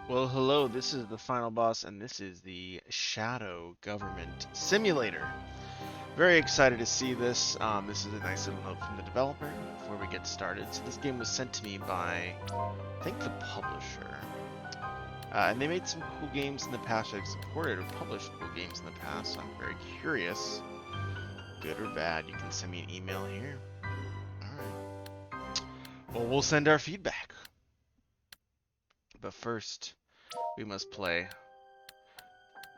Well, hello, this is the final boss, and this is the Shadow Government Simulator. Very excited to see this. This is a nice little note from the developer before we get started. So this game was sent to me by, I think, the publisher. And they made some cool games in the past. I've supported or published cool games in the past, so I'm very curious. Good or bad, you can send me an email here. Alright. Well, we'll send our feedback. But first, we must play.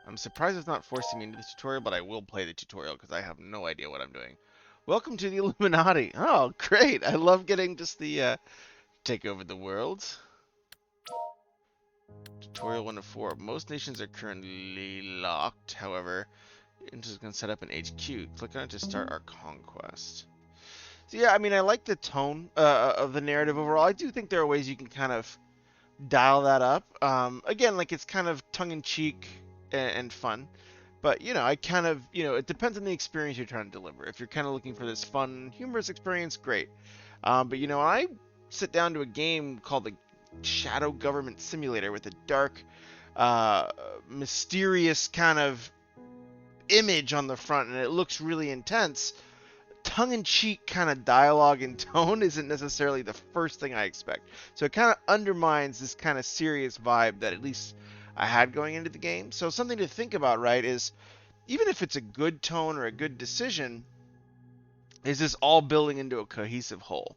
I'm surprised it's not forcing me into the tutorial, but I will play the tutorial because I have no idea what I'm doing. Welcome to the Illuminati. Oh, great. I love getting just the take over the world. Tutorial 1 to 4. Most nations are currently locked. However, Interest can set up an HQ. Click on it to start our conquest. So yeah, I mean, I like the tone of the narrative overall. I do think there are ways you can kind of dial that up. Again, like it's kind of tongue-in-cheek and fun. But, I kind of, it depends on the experience you're trying to deliver. If you're kind of looking for this fun, humorous experience, great. But, when I sit down to a game called the Shadow Government Simulator with a dark, mysterious kind of image on the front, and it looks really intense, tongue-in-cheek kind of dialogue and tone isn't necessarily the first thing I expect. So it kind of undermines this kind of serious vibe that at least I had going into the game. So something to think about, right, is even if it's a good tone or a good decision, is this all building into a cohesive whole?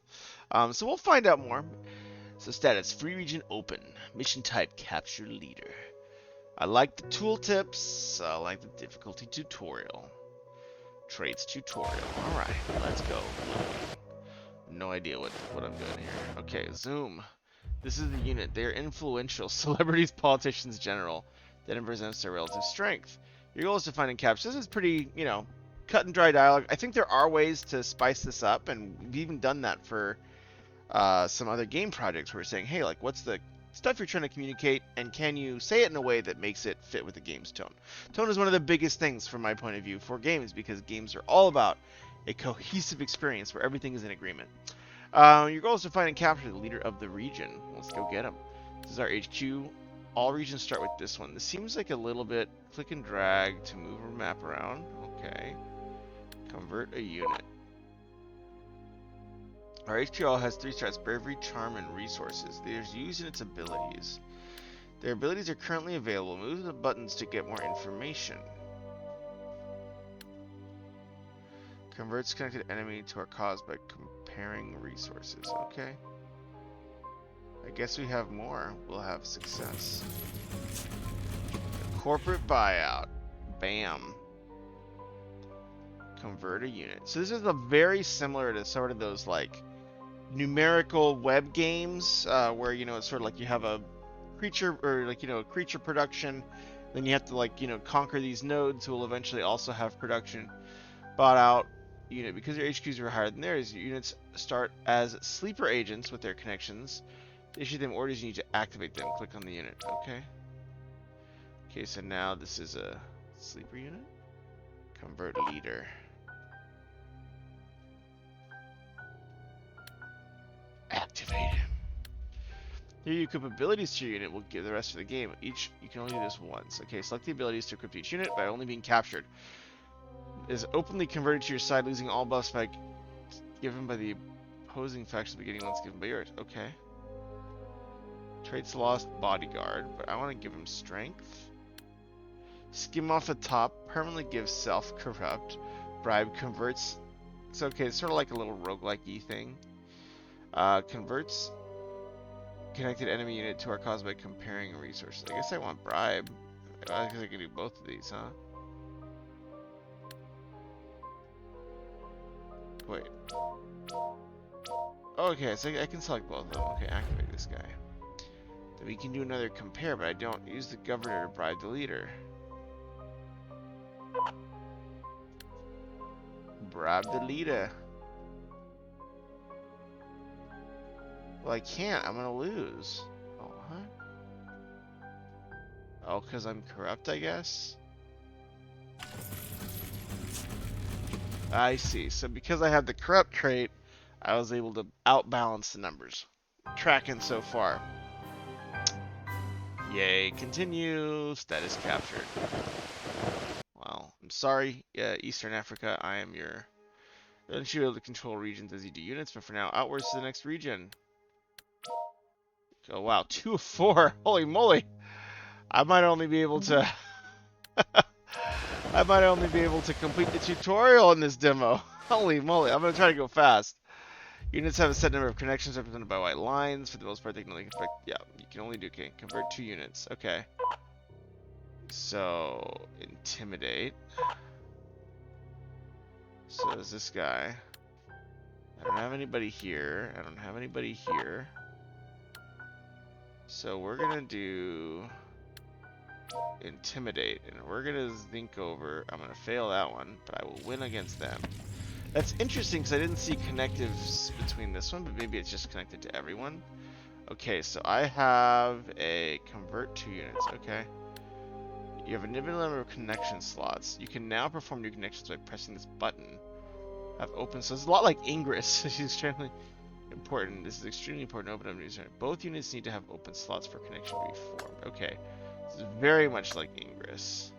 So we'll find out more. So status, free region open. Mission type, capture leader. I like the tooltips. I like the difficulty tutorial. Traits tutorial. Alright, let's go. No idea what I'm doing here. Okay, zoom. This is the unit. They are influential. Celebrities, politicians, general. That represents their relative strength. Your goal is to find and capture. This is pretty, cut and dry dialogue. I think there are ways to spice this up, and we've even done that for some other game projects where we're saying, hey, like, what's the stuff you're trying to communicate, and can you say it in a way that makes it fit with the game's tone? Tone is one of the biggest things from my point of view for games, because games are all about a cohesive experience where everything is in agreement. Your goal is to find and capture the leader of the region. Let's go get him. This is our HQ. All regions start with this one. This seems like a little bit click and drag to move our map around. Okay. Convert a unit. Our HQ has 3 stats: bravery, charm, and resources. They are using its abilities. Their abilities are currently available. Move the buttons to get more information. Converts connected enemy to our cause by comparing resources. Okay. I guess we have more. We'll have success. Corporate buyout. Bam. Convert a unit. So this is very similar to sort of those like numerical web games where it's sort of like you have a creature or like a creature production, then you have to like conquer these nodes who will eventually also have production. Bought out unit. Because your HQs are higher than theirs, your units start as sleeper agents with their connections. To issue them orders, you need to activate them. Click on the unit. Okay, so now this is a sleeper unit. Convert leader. Activate him. Here you equip abilities to your unit. Will give the rest of the game. You can only do this once. Okay, select the abilities to equip each unit by only being captured. Is openly converted to your side, losing all buffs by given by the opposing faction beginning once given by yours. Okay. Traits lost, bodyguard, but I want to give him strength. Skim off the top, permanently gives self-corrupt. Bribe converts. It's okay, it's sort of like a little roguelike-y thing. Converts connected enemy unit to our cause by comparing resources. I guess I want bribe. I guess I can do both of these, huh? Wait. Okay, so I can select both of them. Okay, activate this guy. Then we can do another compare, but I don't use the governor to bribe the leader. Bribe the leader. Well, I can't. I'm gonna lose. Oh, huh? Oh, because I'm corrupt, I guess? I see. So because I have the corrupt trait, I was able to outbalance the numbers. Tracking so far. Yay, continue. Status captured. Well, I'm sorry, Eastern Africa. I am your... Don't you be able to control regions as you do units, but for now, outwards to the next region. Oh, wow. 2 of 4. Holy moly. I might only be able to... I might only be able to complete the tutorial in this demo. Holy moly. I'm going to try to go fast. Units have a set number of connections represented by white lines. For the most part, they can only convert... Yeah, you can only do... Okay, convert 2 units. Okay. So, intimidate. So is this guy. I don't have anybody here. I don't have anybody here. So we're gonna do intimidate, and we're gonna zinc over. I'm gonna fail that one, but I will win against them. That's interesting because I didn't see connectives between this one, but maybe it's just connected to everyone. Okay, so I have a convert 2 units. Okay. You have a limited number of connection slots. You can now perform new connections by pressing this button. Have open, so it's a lot like Ingress. She's extremely important. This is extremely important. Open up user. Both units need to have open slots for connection to be formed. Okay, this is very much like Ingress.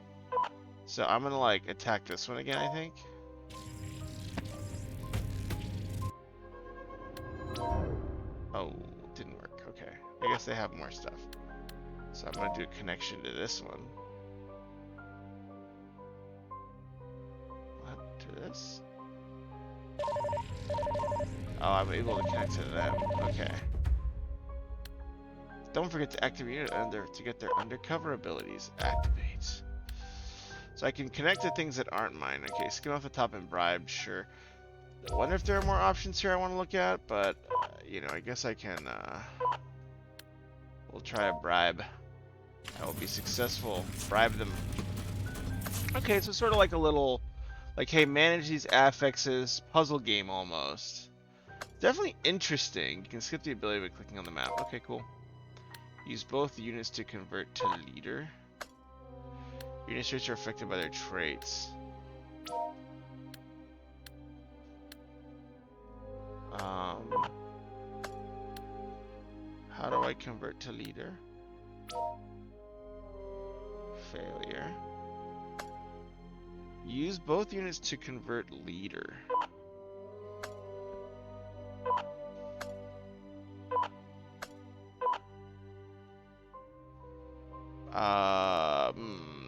So I'm gonna like attack this one again, I think. Oh, didn't work. Okay, I guess they have more stuff. So I'm gonna do a connection to this one. What? To this? Oh, I'm able to connect to them. Okay. Don't forget to activate unit to get their undercover abilities. Activate. So I can connect to things that aren't mine. Okay, skim off the top and bribe. Sure. I wonder if there are more options here I want to look at, but you know, I guess I can. We'll try a bribe. I will be successful. Bribe them. Okay, so sort of like a little, like, hey, manage these affixes puzzle game almost. Definitely interesting. You can skip the ability by clicking on the map. Okay, cool. Use both units to convert to leader. Unit traits are affected by their traits. How do I convert to leader? Failure. Use both units to convert leader.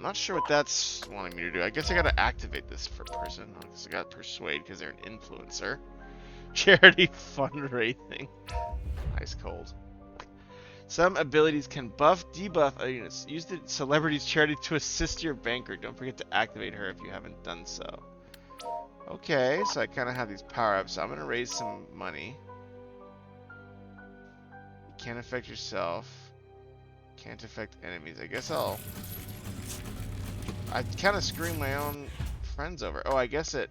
Not sure what that's wanting me to do. I guess I gotta activate this for person. I guess I gotta persuade because they're an influencer. Charity fundraising. Ice cold. Some abilities can buff, debuff a unit. Use the celebrity's charity to assist your banker. Don't forget to activate her if you haven't done so. Okay, so I kind of have these power-ups. So I'm gonna raise some money. You can't affect yourself. Can't affect enemies. I guess I kind of screwing my own friends over. Oh, I guess it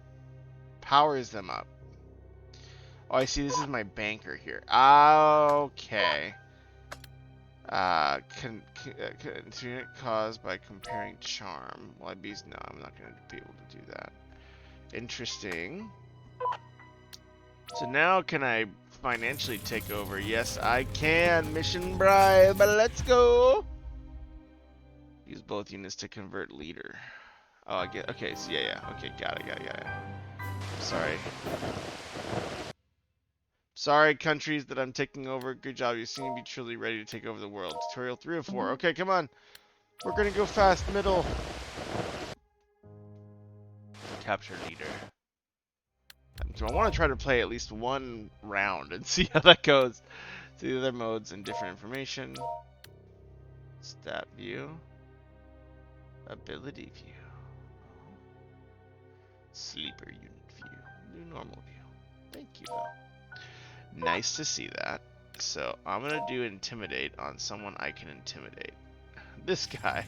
powers them up. Oh, I see. This is my banker here. Okay. Unit caused by comparing charm. Well, no, I'm not going to be able to do that. Interesting. So now can I financially take over? Yes, I can. Mission bribe. Let's go. Use both units to convert leader. Oh, I get. Okay, so yeah. Okay, got it. Sorry. Sorry, countries that I'm taking over. Good job. You seem to be truly ready to take over the world. Tutorial 3 of 4. Okay, come on. We're gonna go fast. Middle. Capture leader. So I want to try to play at least one round and see how that goes. See the other modes and different information. Stat view. Ability view. Sleeper unit view. New normal view. Thank you, though. Nice to see that. So I'm gonna do intimidate on someone I can intimidate. This guy.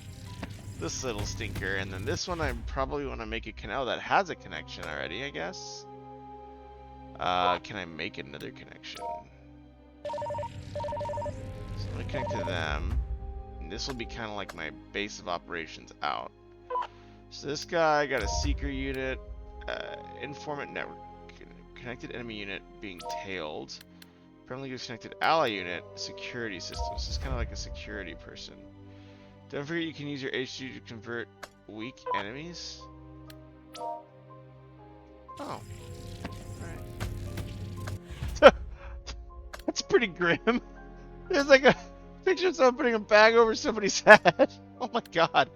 This little stinker. And then this one I probably want to make a canal that has a connection already, I guess. Can I make another connection? So I'm gonna connect to them. And this will be kind of like my base of operations out. So this guy got a seeker unit, informant network, connected enemy unit being tailed, permanently disconnected ally unit, security systems. This is kind of like a security person. Don't forget you can use your H2 to convert weak enemies. Oh. Alright. That's pretty grim. There's like a picture of someone putting a bag over somebody's head. Oh my god.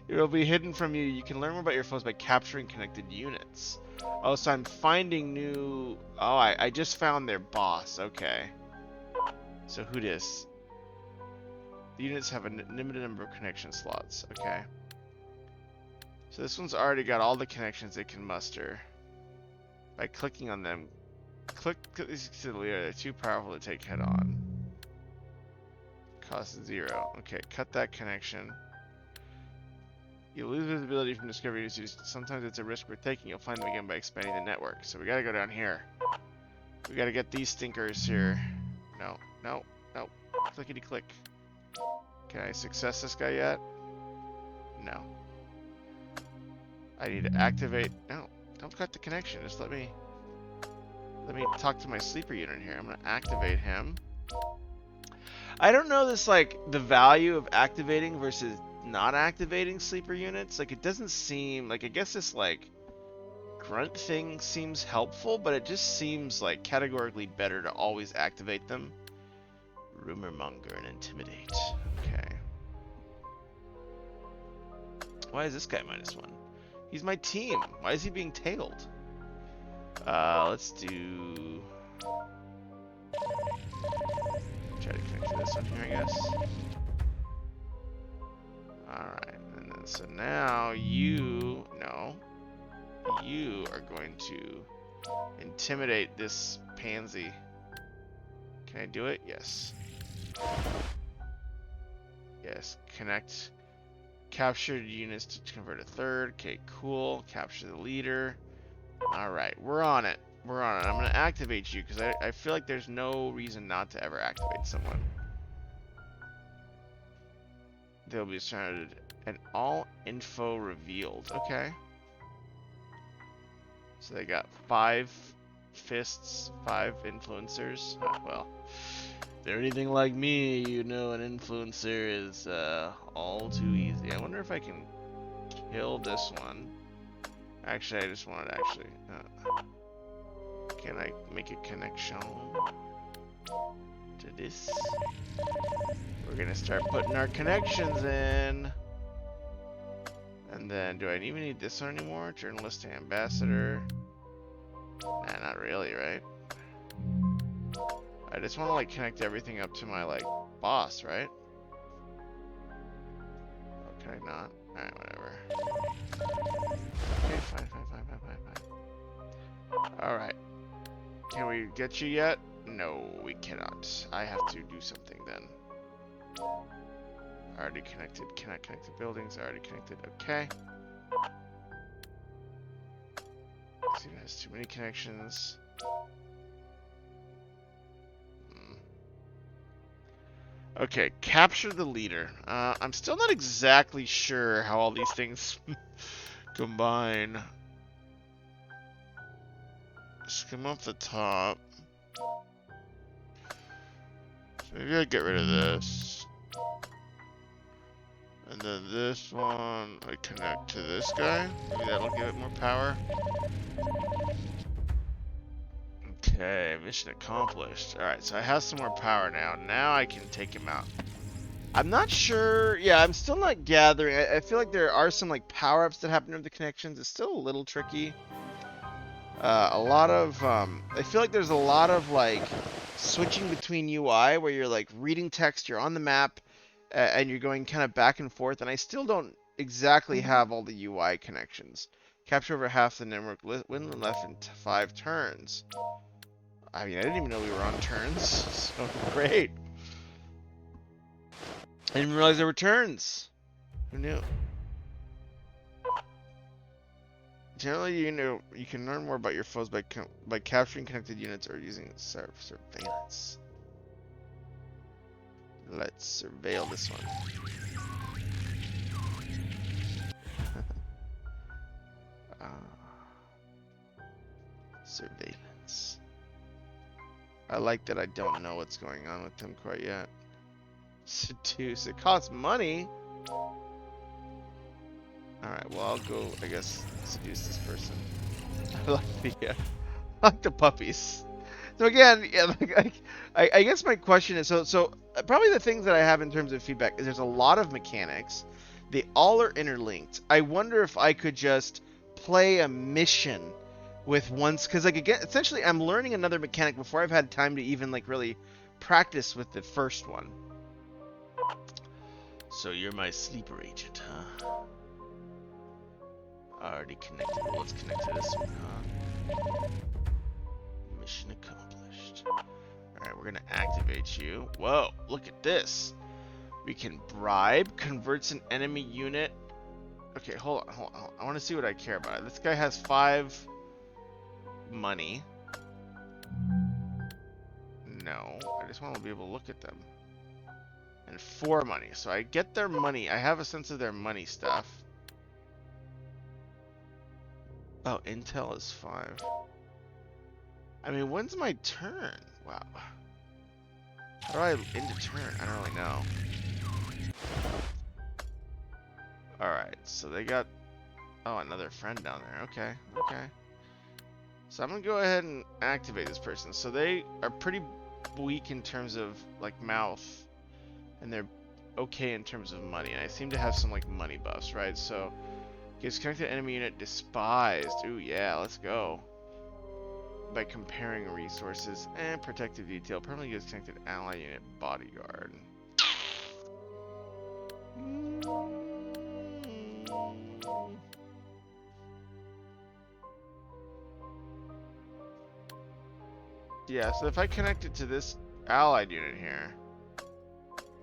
It will be hidden from you. You can learn more about your foes by capturing connected units. Oh, so I'm finding new... Oh, I just found their boss. Okay. So who dis? The units have a limited number of connection slots. Okay. So this one's already got all the connections it can muster. By clicking on them, click these to the leader. They're too powerful to take head on. Cost 0. Okay, cut that connection. You lose visibility from discovery issues. Sometimes it's a risk we're taking. You'll find them again by expanding the network. So we gotta go down here. We gotta get these stinkers here. No, no, no. Clickety click. Can I success this guy yet? No. I need to activate. No, don't cut the connection. Just let me talk to my sleeper unit here. I'm gonna activate him. I don't know this, like, the value of activating versus not activating sleeper units. Like, it doesn't seem like, I guess this like grunt thing seems helpful, but it just seems like categorically better to always activate them. Rumor monger and intimidate. Okay. Why is this guy -1? He's my team. Why is he being tailed? Let's do... Try to connect to this one here, I guess. Alright, and then so now you are going to intimidate this pansy. Can I do it? Yes. Yes, connect. Capture units to convert a third. Okay, cool. Capture the leader. Alright, we're on it. We're on it. I'm going to activate you because I feel like there's no reason not to ever activate someone. They'll be surrounded and all info revealed. Okay. So they got 5 fists, 5 influencers. Well, if they're anything like me, you know an influencer is all too easy. I wonder if I can kill this one. Actually, I just wanted can I make a connection to this? We're gonna start putting our connections in. And then, do I even need this one anymore? Journalist to ambassador. Nah, not really, right? I just want to like connect everything up to my like boss, right? Oh, can I not? Alright, whatever. Okay, fine. Alright. Can we get you yet? No, we cannot. I have to do something then. Already connected. Cannot connect to buildings. Already connected. Okay. See, it has too many connections. Okay, capture the leader. I'm still not exactly sure how all these things combine. Skim up the top. So maybe I get rid of this. And then this one, I connect to this guy. Maybe that'll give it more power. Okay, mission accomplished. Alright, so I have some more power now. Now I can take him out. I'm not sure. Yeah, I'm still not gathering. I feel like there are some like power-ups that happen with the connections. It's still a little tricky. A lot of, I feel like there's a lot of like switching between UI where you're like reading text, you're on the map, and you're going kind of back and forth, and I still don't exactly have all the UI connections. Capture over half the network, win left in 5 turns. I mean, I didn't even know we were on turns, so great. I didn't realize there were turns. Who knew? Generally, you can learn more about your foes by capturing connected units or using surveillance. Let's surveil this one. Surveillance. I like that I don't know what's going on with them quite yet. Seduce. It costs money. Alright, well, I'll go, I guess, seduce this person. I like the puppies. So again, yeah, I guess my question is, so probably the things that I have in terms of feedback is there's a lot of mechanics. They all are interlinked. I wonder if I could just play a mission with once, because like again, essentially I'm learning another mechanic before I've had time to even like really practice with the first one. So you're my sleeper agent, huh? Already connected. Well, let's connect to this one, huh? Mission accomplished. Alright, we're gonna activate you. Whoa, look at this. We can bribe, converts an enemy unit. Okay, hold on. I want to see what I care about. This guy has 5 money. No, I just want to be able to look at them. And 4 money. So I get their money. I have a sense of their money stuff. Oh, intel is 5. I mean, when's my turn? Wow. How do I end a turn? I don't really know. Alright, so they got... Oh, another friend down there. Okay, okay. So I'm gonna go ahead and activate this person. So they are pretty weak in terms of, like, mouth. And they're okay in terms of money. And I seem to have some, like, money buffs, right? So, gives connected enemy unit despised. Ooh, yeah, let's go. By comparing resources and protective detail. Permanently gives connected ally unit bodyguard. Yeah, so if I connect it to this allied unit here.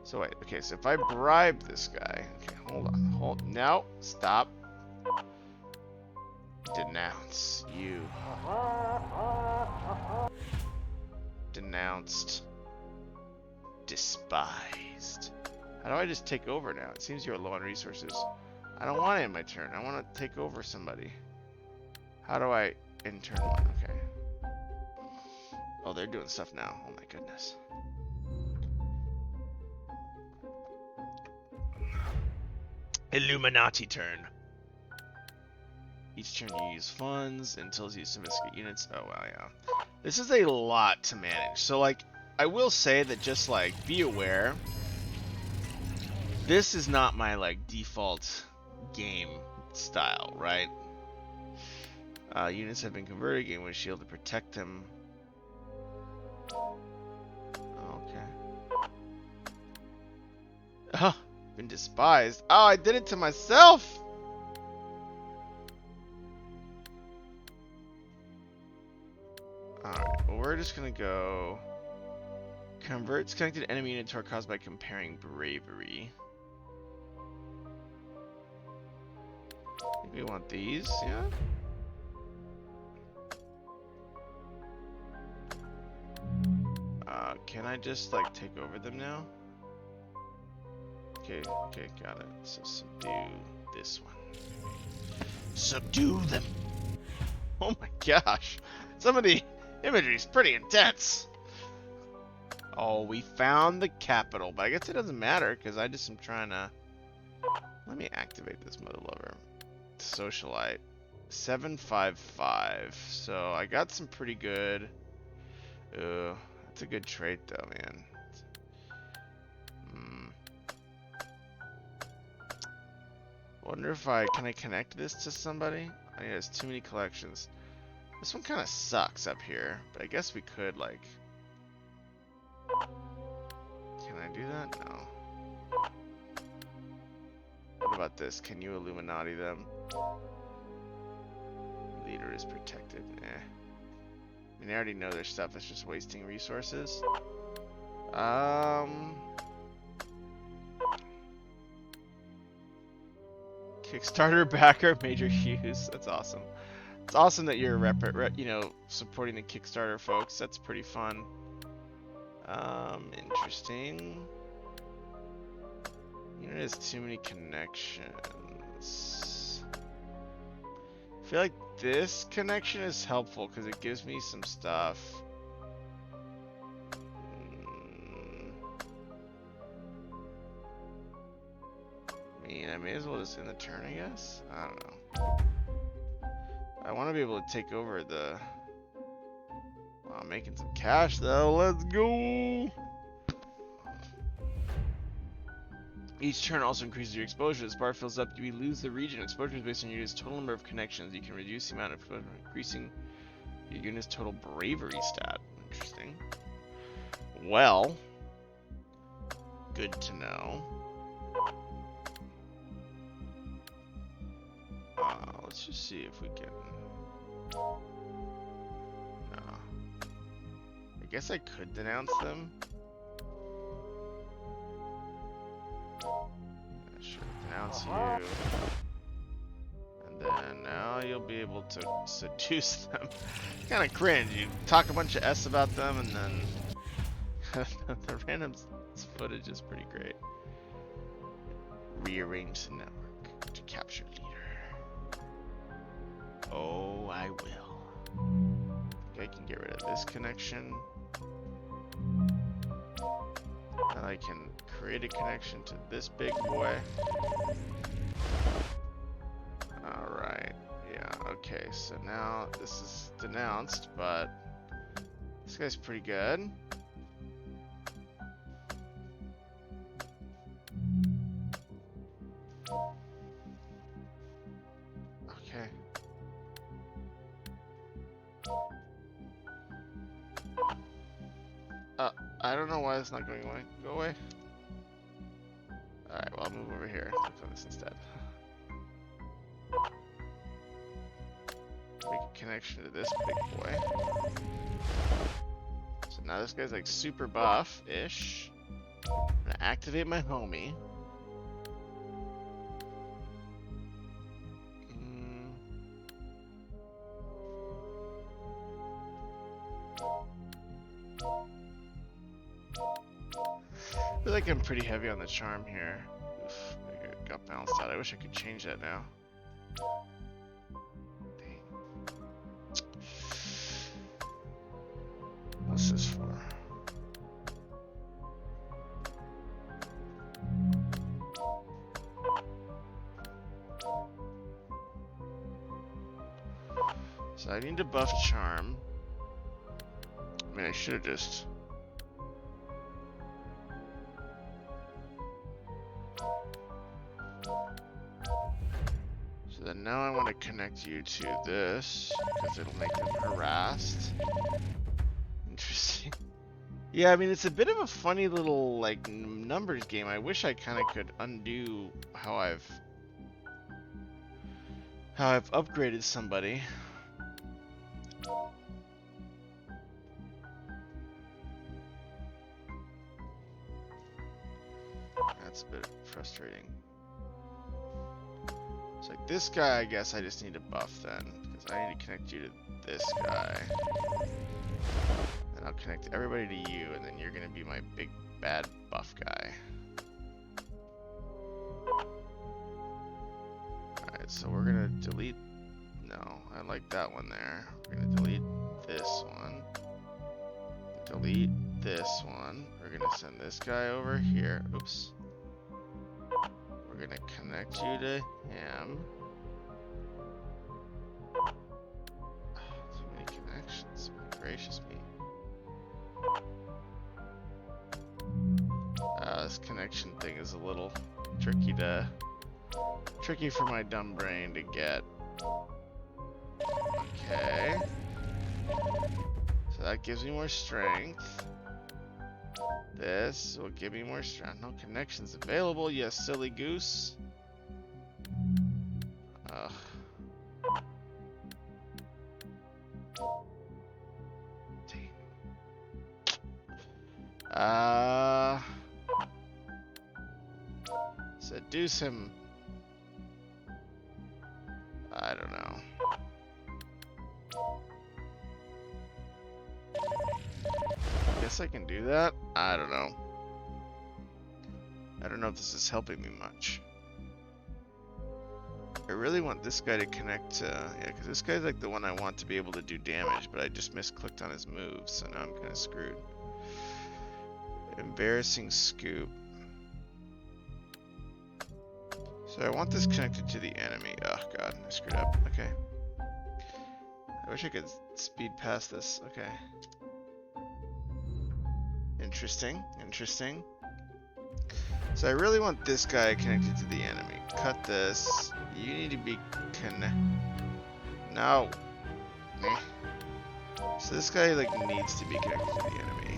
So wait, okay, so if I bribe this guy. Okay, hold on, no, stop. Denounce you. Denounced. Despised. How do I just take over now? It seems you're low on resources. I don't want it in my turn. I want to take over somebody. How do I in turn 1? Okay. Oh, they're doing stuff now. Oh my goodness. Illuminati turn. Each turn you use funds until you use sophisticated units. Oh wow, yeah. This is a lot to manage. So like, I will say that just like, be aware. This is not my like default game style, right? Units have been converted, gain with shield to protect them. Okay. Oh, been despised. Oh, I did it to myself. Alright, well we're just gonna go converts connected enemy unit to our cause by comparing bravery. I think we want these, yeah? Can I just like take over them now? Okay, okay, got it. So subdue this one. Subdue them! Oh my gosh! Some of the imagery is pretty intense! Oh, we found the capital, but I guess it doesn't matter because I just am trying to... Let me activate this mother lover. Socialite. 755. So I got some pretty good... that's a good trait though, man. Wonder if can I connect this to somebody? I mean, there's too many collections. This one kind of sucks up here, but I guess we could like... Can I do that? No. What about this? Can you Illuminati them? Leader is protected. Eh. I mean, I already know their stuff. It's just wasting resources. Kickstarter backer, Major Hughes. That's awesome. It's awesome that you're supporting the Kickstarter folks. That's pretty fun. Interesting. Unit has too many connections. I feel like this connection is helpful because it gives me some stuff. may as well just end the turn, I guess. I don't know. I want to be able to take over the. Oh, I'm making some cash though. Let's go. Each turn also increases your exposure. As bar fills up, you lose the region. Exposure is based on your unit's total number of connections. You can reduce the amount of exposure, increasing your unit's total bravery stat. Interesting. Well, good to know. Let's just see if we can. No. I guess I could denounce them. Sure, denounce you. And then now you'll be able to seduce them. Kind of cringe. You talk a bunch of S about them and then the random footage is pretty great. Rearrange the network to capture leader. Oh, I will. I can get rid of this connection. And I can create a connection to this big boy. Alright, yeah, okay, so now this is denounced, but this guy's pretty good. Okay. I don't know why it's not going away. Go away. Alright, well, I'll move over here. Click on this instead. Make a connection to this big boy. So now this guy's like super buff-ish. I'm gonna activate my homie. I feel like I'm pretty heavy on the charm here. Oof, I got balanced out. I wish I could change that now. Dang. What's this for? So I need to buff charm. I mean, I should have just... So then now I want to connect you to this, because it'll make them harassed. Interesting. Yeah, I mean, it's a bit of a funny little, like, numbers game. I wish I kind of could undo how I've upgraded somebody. That's a bit frustrating. So like this guy, I guess I just need to buff then, because I need to connect you to this guy. And I'll connect everybody to you, and then you're gonna be my big bad buff guy. Alright, so we're gonna delete. No, I like that one there. We're gonna delete this one. Delete this one. We're gonna send this guy over here. Oops. We're gonna connect you to him. Oh, too many connections. My gracious me. This connection thing is a little tricky for my dumb brain to get. Okay. So that gives me more strength. This will give me more strength. No connections available, you silly goose. Ugh. Dang. Seduce him. I don't know. Guess I can do that? I don't know. I don't know if this is helping me much. I really want this guy to connect to... Yeah, because this guy's like the one I want to be able to do damage, but I just misclicked on his moves, so now I'm kind of screwed. Embarrassing scoop. So I want this connected to the enemy. Oh god, I screwed up. Okay. I wish I could speed past this. Okay. Interesting. Interesting. So I really want this guy connected to the enemy. Cut this. You need to be No. Meh. So this guy like needs to be connected to the enemy.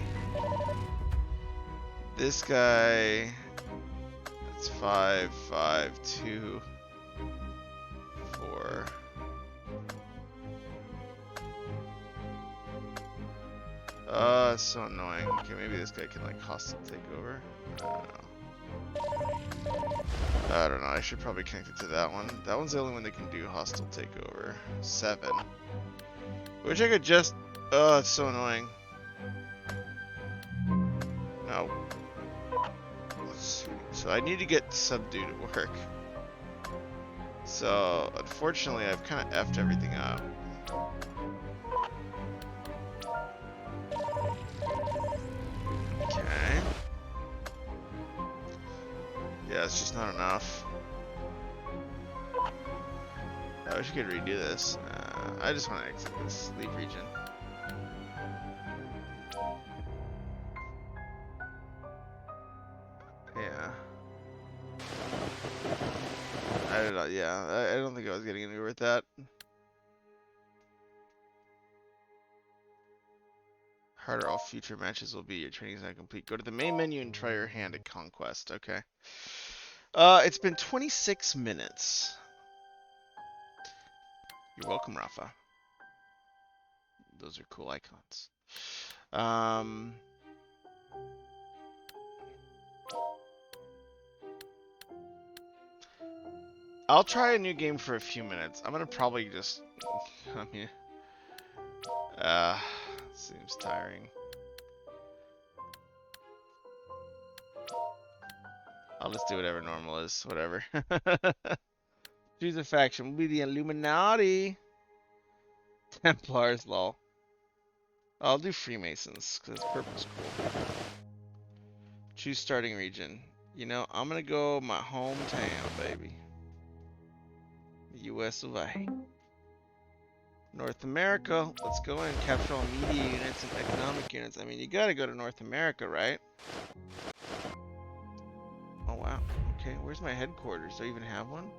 This guy. That's 5, 5, 2, 4. It's so annoying. Okay, maybe this guy can like hostile take over. I don't know. I should probably connect it to that one. That one's the only one that can do hostile takeover. 7. Wish I could just. Oh, it's so annoying. No. Let's see. So I need to get subdue to work. So unfortunately, I've kind of effed everything up. Okay. Yeah, it's just not enough. I wish I could redo this. I just want to exit this. Leave region. Yeah. I don't know. Yeah, I don't think I was getting anywhere with that. Harder all future matches will be. Your training is not complete. Go to the main menu and try your hand at Conquest. Okay. It's been 26 minutes. You're welcome, Rafa. Those are cool icons. I'll try a new game for a few minutes. I'm gonna probably just. I mean, seems tiring. I'll just do whatever normal is. Whatever. Choose a faction. We'll be the Illuminati. Templars, lol. I'll do Freemasons, because purple's cool. Choose starting region. You know, I'm gonna go my hometown, baby. US of A. North America. Let's go in and capture all media units and economic units. I mean, you gotta go to North America, right? Oh, wow. Okay, where's my headquarters? Do I even have one?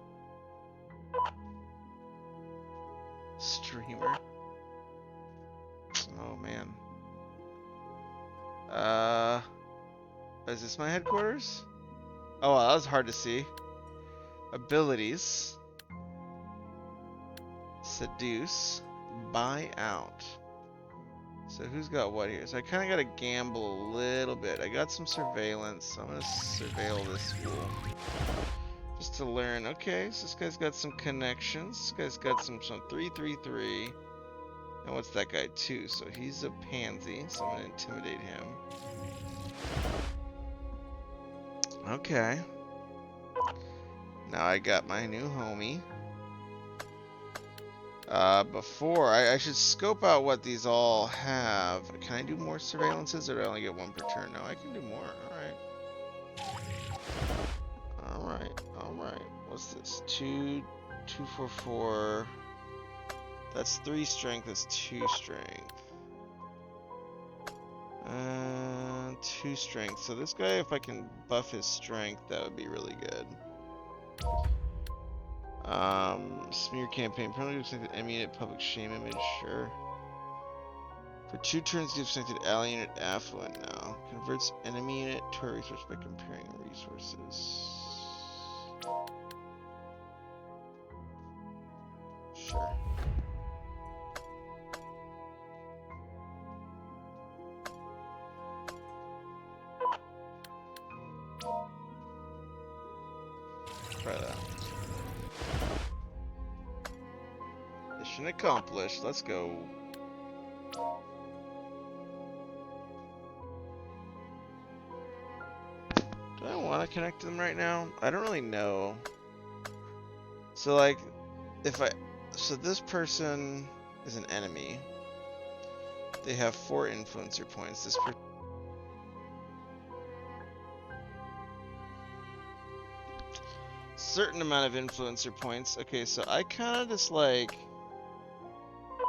Streamer. Oh, man. Is this my headquarters? Oh, well, that was hard to see. Abilities. Seduce. Buy out. So who's got what here? So I kind of got to gamble a little bit. I got some surveillance. So I'm going to surveil this fool. Just to learn. Okay, so this guy's got some connections. This guy's got some 333. And what's that guy? 2. So he's a pansy. So I'm going to intimidate him. Okay. Now I got my new homie. Before, I should scope out what these all have. Can I do more surveillances, or do I only get 1 per turn? No, I can do more. Alright. What's this? 2, 2, 4, 4. That's 3 strength, that's 2 strength. 2 strength. So this guy, if I can buff his strength, that would be really good. Smear campaign. Penalty of selected enemy unit, public shame image, sure. For 2 turns, give selected ally unit affluent now. Converts enemy unit to a resource by comparing resources. Sure. Try that. Mission accomplished. Let's go. Do I want to connect to them right now? I don't really know. So like, so this person is an enemy. They have 4 influencer points. This person. certain amount of influencer points. Okay, so I kind of just like...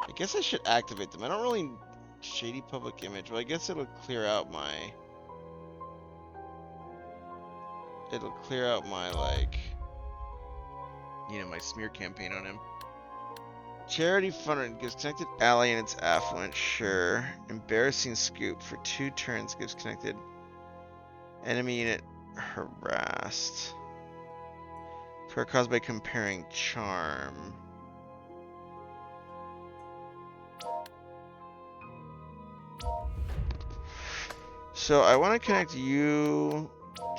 I guess I should activate them. I don't really... Shady public image. Well, I guess it'll clear out my... It'll clear out my, like... You know, my smear campaign on him. Charity fundraising gives connected ally and its affluent. Sure. Embarrassing scoop for 2 turns gives connected enemy unit harassed. For caused by comparing charm. So I want to connect you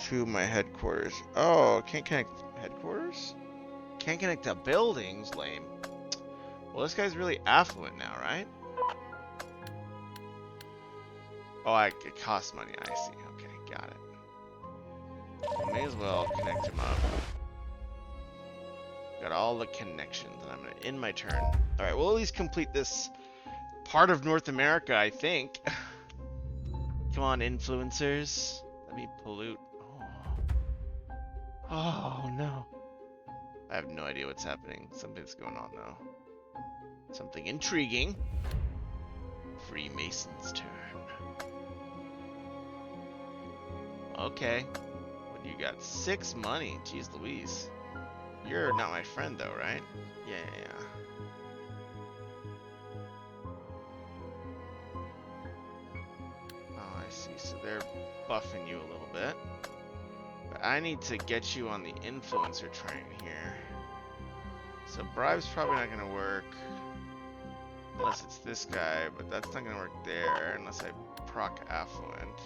to my headquarters. Oh, can't connect headquarters? Can't connect to buildings? Lame. Well, this guy's really affluent now, right? Oh, it costs money. I see. Okay, got it. May as well connect him up. Got all the connections, and I'm going to end my turn. Alright, we'll at least complete this part of North America, I think. Come on, influencers. Let me pollute. Oh, no. I have no idea what's happening. Something's going on, though. Something intriguing. Freemason's turn. Okay. What do you got? 6 money. Jeez Louise. You're not my friend, though, right? Yeah. Oh, I see. So they're buffing you a little bit. But I need to get you on the influencer train here. So bribe's probably not going to work. Unless it's this guy, but that's not going to work there unless I proc affluent.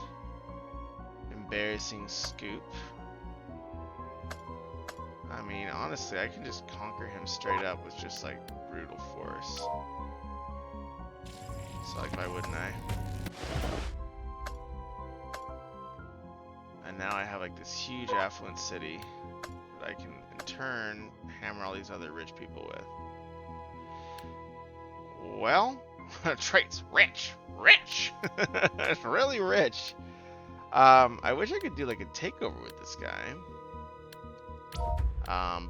Embarrassing scoop. I mean, honestly, I can just conquer him straight up with just, like, brutal force. So, like, why wouldn't I? And now I have, like, this huge affluent city that I can, in turn, hammer all these other rich people with. Well, traits, rich, really rich. I wish I could do, like, a takeover with this guy.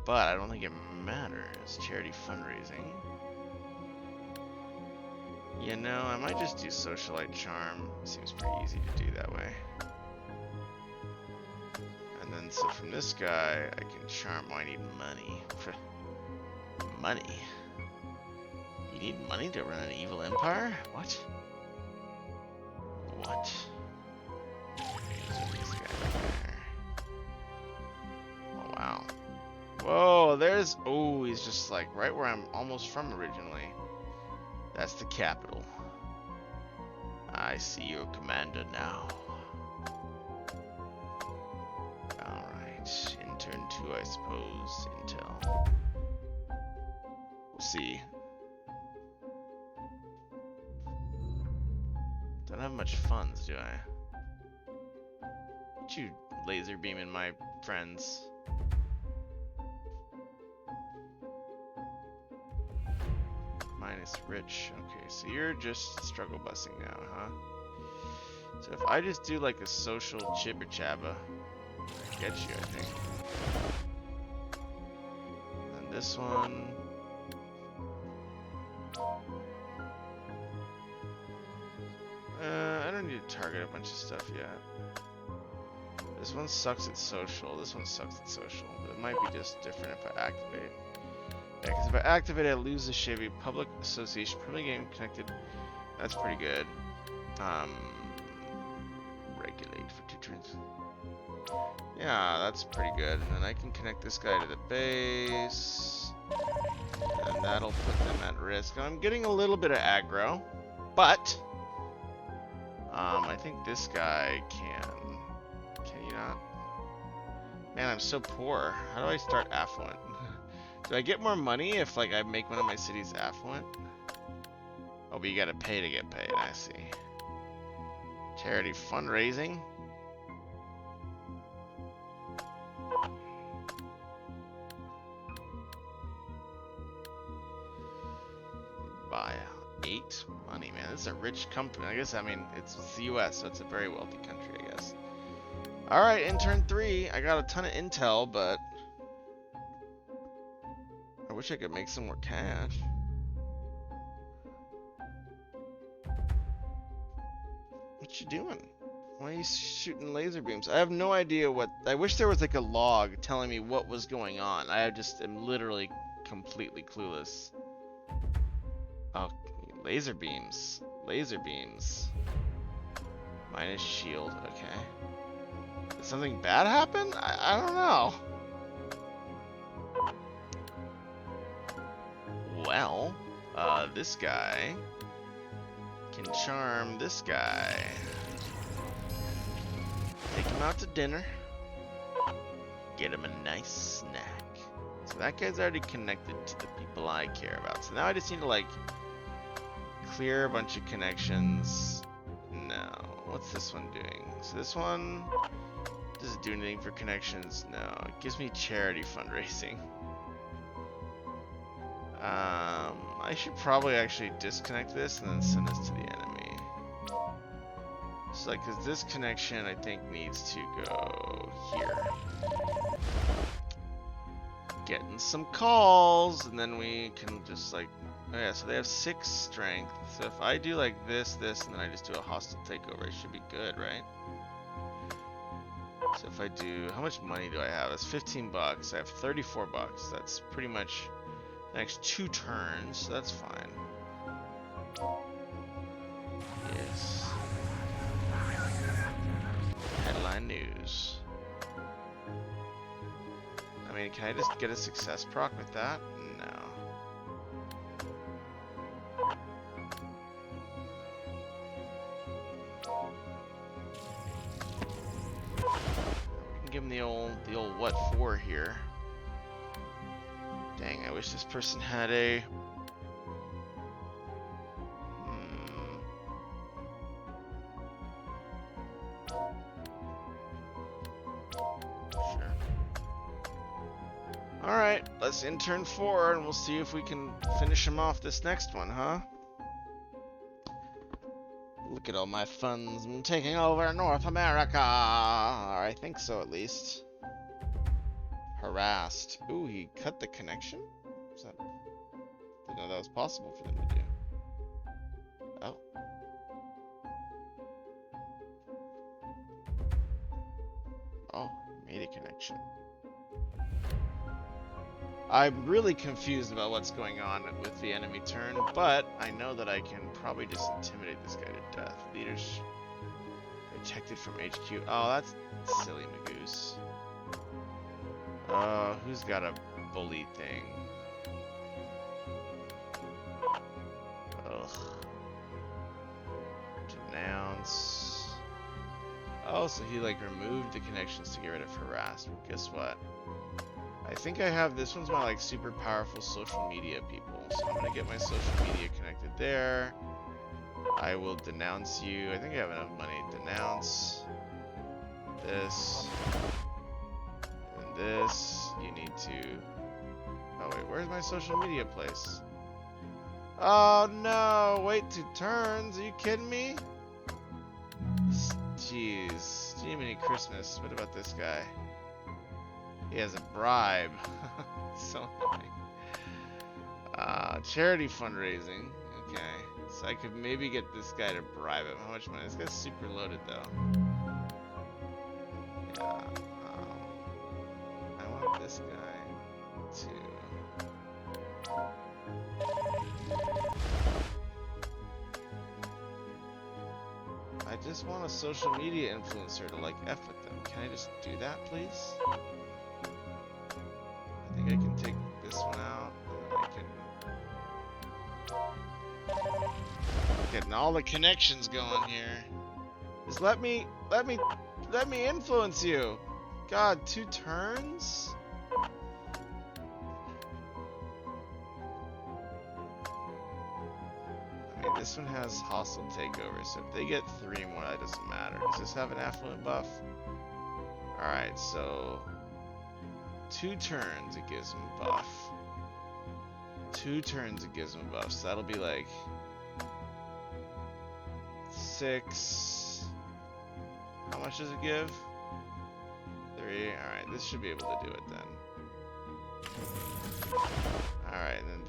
But I don't think it matters. Charity fundraising. You know, I might just do socialite charm. Seems pretty easy to do that way. And then, so from this guy, I can charm. Oh, I need money. Money? You need money to run an evil empire? What? What? This guy there. Oh, wow. Whoa, there's... Oh, he's just like right where I'm almost from originally. That's the capital. I see your commander now. Alright, in turn 2, I suppose. Intel. We'll see. Don't have much funds, do I? Don't you laser beaming my friends? Minus rich. Okay, so you're just struggle busing now, huh? So if I just do like a social jibber jabba, I get you, I think. And this one. I don't need to target a bunch of stuff yet. This one sucks at social. This one sucks at social. But it might be just different if I activate. Yeah, because if I activate it, I lose the Chevy Public Association Permanent Game Connected. That's pretty good. Regulate for 2 turns. Yeah, that's pretty good. And then I can connect this guy to the base. And that'll put them at risk. I'm getting a little bit of aggro. But I think this guy can. Can you not? Man, I'm so poor. How do I start affluent? Do I get more money if, like, I make one of my cities affluent? Oh, but you gotta pay to get paid, I see. Charity fundraising. Buy 8 money, man. This is a rich company. I guess, I mean, it's the US, so it's a very wealthy country, I guess. Alright, in turn 3, I got a ton of intel, but I wish I could make some more cash. What you doing? Why are you shooting laser beams? I have no idea what... I wish there was like a log telling me what was going on. I just am literally completely clueless. Oh, laser beams. Laser beams. Minus shield, okay. Did something bad happen? I don't know. Well, this guy can charm this guy. Take him out to dinner. Get him a nice snack. So that guy's already connected to the people I care about. So now I just need to like clear a bunch of connections. No. What's this one doing? So this one, does it do anything for connections? No. It gives me charity fundraising. I should probably actually disconnect this and then send this to the enemy. So like, cause this connection I think needs to go here. Getting some calls, and then we can just like, oh yeah, so they have 6 strength. So if I do like this, and then I just do a hostile takeover, it should be good, right? So if I do, how much money do I have? It's 15 bucks. I have 34 bucks. That's pretty much the next 2 turns, so that's fine. Yes. Headline news. I mean, can I just get a success proc with that? No. We can give him the old what for here. Dang, I wish this person had a... Sure. Alright, let's intern 4 and we'll see if we can finish him off this next one, huh? Look at all my funds. I'm taking over North America! Or I think so, at least. Harassed. Ooh, he cut the connection? Is that... Didn't know that was possible for them to do. Oh. Oh, made a connection. I'm really confused about what's going on with the enemy turn, but I know that I can probably just intimidate this guy to death. Leaders protected from HQ. Oh, that's silly Magoose. Who's got a bully thing? Ugh. Denounce. Oh, so he like removed the connections to get rid of harass. Well, guess what? I think I have, this one's my like super powerful social media people. So I'm gonna get my social media connected there. I will denounce you. I think I have enough money. Denounce this. And this. You need to... Oh wait, where's my social media place? Oh no! Wait 2 turns. Are you kidding me? Jeez. Jiminy Christmas. What about this guy? He has a bribe. So annoying. Charity fundraising. Okay. So I could maybe get this guy to bribe him. How much money? This guy's super loaded though. Yeah. I want this guy to... I just want a social media influencer to like F with them. Can I just do that, please? I think I can take this one out, and then I can... Getting all the connections going here. Just let me influence you. God, 2 turns? I mean, this one has hostile takeover, so if they get 3 more, that doesn't matter. Does this have an affluent buff? Alright, so... 2 turns, it gives him a buff. 2 turns, it gives him a buff. So that'll be like... 6... How much does it give? 3. Alright, this should be able to do it then.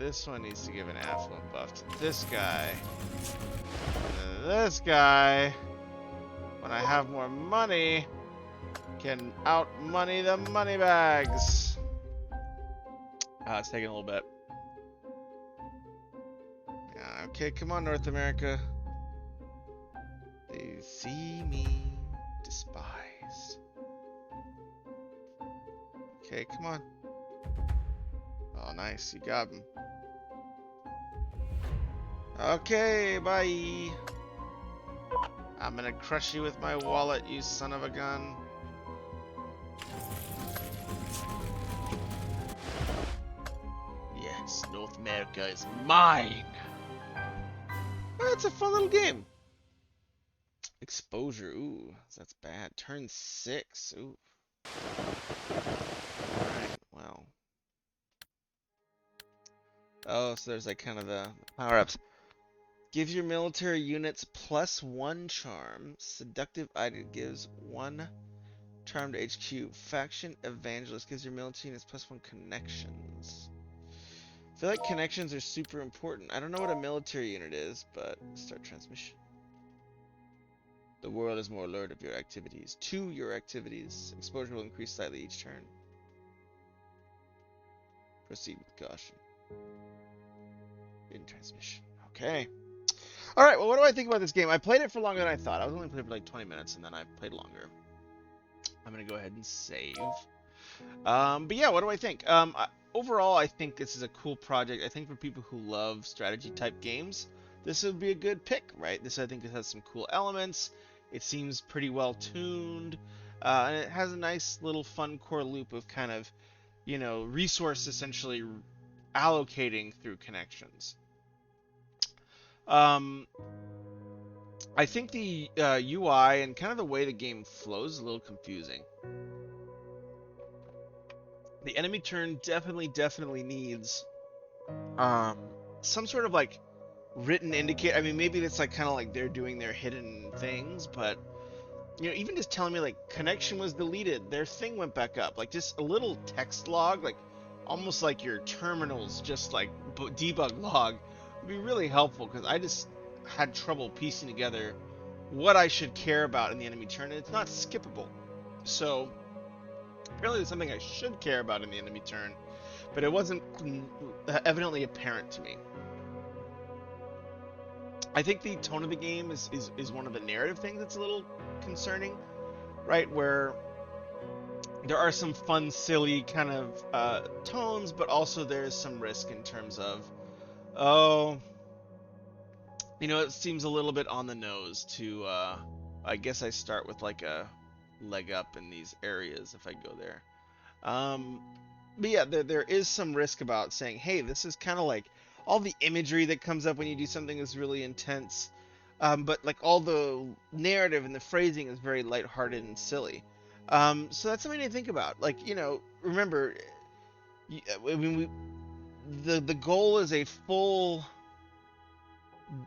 this one needs to give an affluent buff to this guy. And this guy, when I have more money, can out money the money bags. It's taking a little bit. Yeah, okay, come on, North America. They see me despised. Okay, come on. Oh, nice. You got him. Okay, bye. I'm gonna crush you with my wallet, you son of a gun. Yes, North America is mine. That's a fun little game. Exposure. Ooh, that's bad. Turn 6. Ooh. Alright, well. Oh, so there's like kind of the power-ups. Gives your military units +1 charm. Seductive item gives 1 charm to HQ. Faction evangelist gives your military units +1 connections. I feel like connections are super important. I don't know what a military unit is, but start transmission. The world is more alert of your activities. To your activities. Exposure will increase slightly each turn. Proceed with caution. In transmission. Okay. Alright, well, what do I think about this game? I played it for longer than I thought. I was only playing for like 20 minutes, and then I played longer. I'm going to go ahead and save. But yeah, what do I think? Overall, I think this is a cool project. I think for people who love strategy-type games, this would be a good pick, right? I think it has some cool elements. It seems pretty well tuned, and it has a nice little fun core loop of kind of, you know, resource essentially allocating through connections. I think the UI and kind of the way the game flows is a little confusing. The enemy turn definitely needs some sort of like written indicator. I mean, maybe it's like kind of like they're doing their hidden things, but you know, even just telling me like connection was deleted, their thing went back up, like just a little text log, like almost like your terminal's just like debug log, would be really helpful, because I just had trouble piecing together what I should care about in the enemy turn, and it's not skippable. So apparently there's something I should care about in the enemy turn, but it wasn't evidently apparent to me. I think the tone of the game is one of the narrative things that's a little concerning, right? Where there are some fun, silly kind of tones, but also there's some risk in terms of, oh, you know, it seems a little bit on the nose to, I guess I start with like a leg up in these areas if I go there. But yeah, there is some risk about saying, hey, this is kind of like all the imagery that comes up when you do something is really intense, but like all the narrative and the phrasing is very lighthearted and silly. So that's something to think about. Like, you know, remember, I mean, the goal is a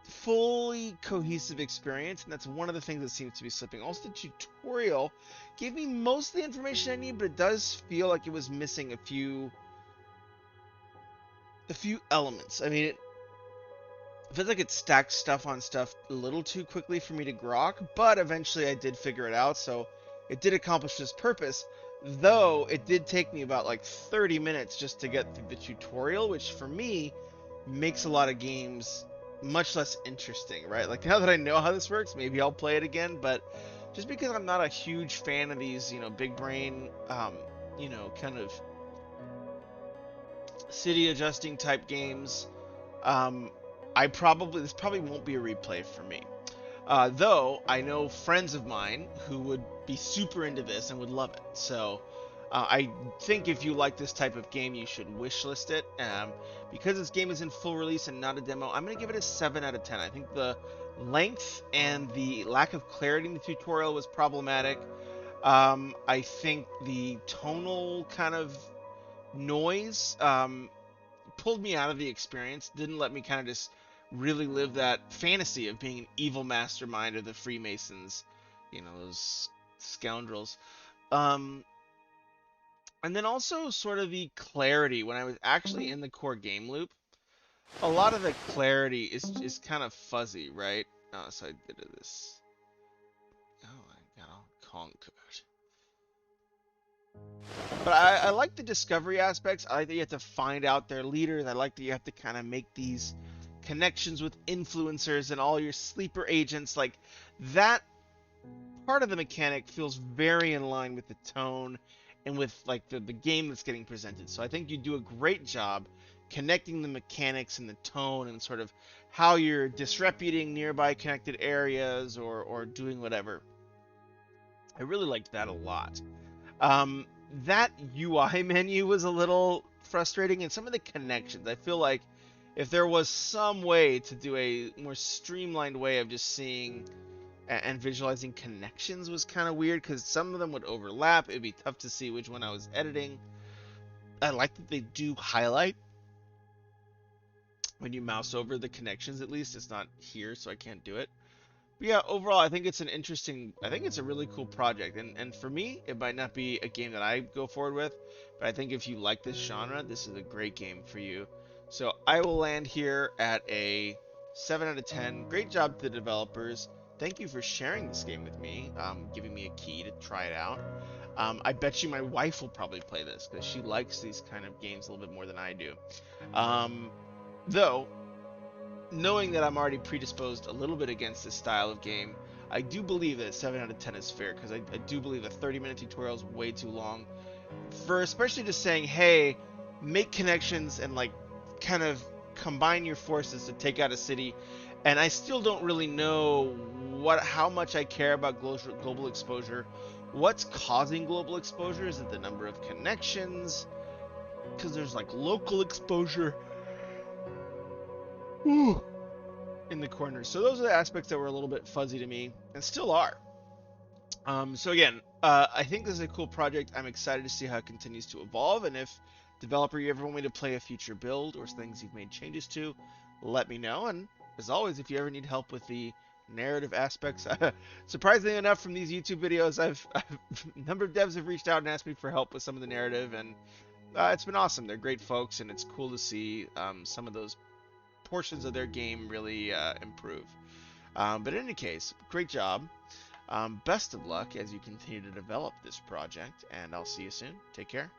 fully cohesive experience, and that's one of the things that seems to be slipping. Also, the tutorial gave me most of the information I need, but it does feel like it was missing a few elements. I mean, it feels like it stacked stuff on stuff a little too quickly for me to grok, but eventually I did figure it out, so it did accomplish its purpose, though it did take me about like 30 minutes just to get through the tutorial, which for me makes a lot of games much less interesting, right? Like, now that I know how this works, maybe I'll play it again, but just because I'm not a huge fan of these, you know, big brain, you know, kind of city adjusting type games, this probably won't be a replay for me. Though I know friends of mine who would be super into this and would love it. So I think if you like this type of game, you should wishlist it. Because this game is in full release and not a demo, I'm going to give it a 7 out of 10. I think the length and the lack of clarity in the tutorial was problematic. I think the tonal kind of noise pulled me out of the experience, didn't let me kind of just really live that fantasy of being an evil mastermind of the Freemasons, you know, those scoundrels. And then also sort of the clarity when I was actually in the core game loop. a lot of the clarity is kind of fuzzy, right? Oh, so I did this. Oh, I got all conquered. But I like the discovery aspects. I like that you have to find out their leaders. I like that you have to kind of make these connections with influencers and all your sleeper agents. Like that part of the mechanic feels very in line with the tone and with like the game that's getting presented. So I think you do a great job connecting the mechanics and the tone and sort of how you're disreputing nearby connected areas or doing whatever. I really liked that a lot. Um, that UI menu was a little frustrating, and some of the connections. I feel like if there was some way to do a more streamlined way of just seeing and visualizing connections was kind of weird because some of them would overlap. It'd be tough to see which one I was editing. I like that they do highlight when you mouse over the connections, at least. It's not here, so I can't do it. But yeah, overall, I think it's an interesting, I think it's a really cool project. And for me, it might not be a game that I go forward with, but I think if you like this genre, this is a great game for you. So I will land here at a 7 out of 10. Great job to the developers. Thank you for sharing this game with me, giving me a key to try it out. I bet you my wife will probably play this because she likes these kind of games a little bit more than I do. Um, though, knowing that I'm already predisposed a little bit against this style of game, I do believe that 7 out of 10 is fair because I do believe a 30-minute tutorial is way too long for especially just saying, hey, make connections and like kind of combine your forces to take out a city. And I still don't really know how much I care about global exposure. What's causing global exposure? Is it the number of connections? Because there's like local exposure. Ooh, in the corners. So those are the aspects that were a little bit fuzzy to me, and still are. So again, I think this is a cool project. I'm excited to see how it continues to evolve, and if developer you ever want me to play a future build or things you've made changes to, let me know. And as always, if you ever need help with the narrative aspects, surprisingly enough, from these YouTube videos, a number of devs have reached out and asked me for help with some of the narrative, and it's been awesome. They're great folks, and it's cool to see some of those portions of their game really improve. But in any case, great job. Best of luck as you continue to develop this project, and I'll see you soon. Take care.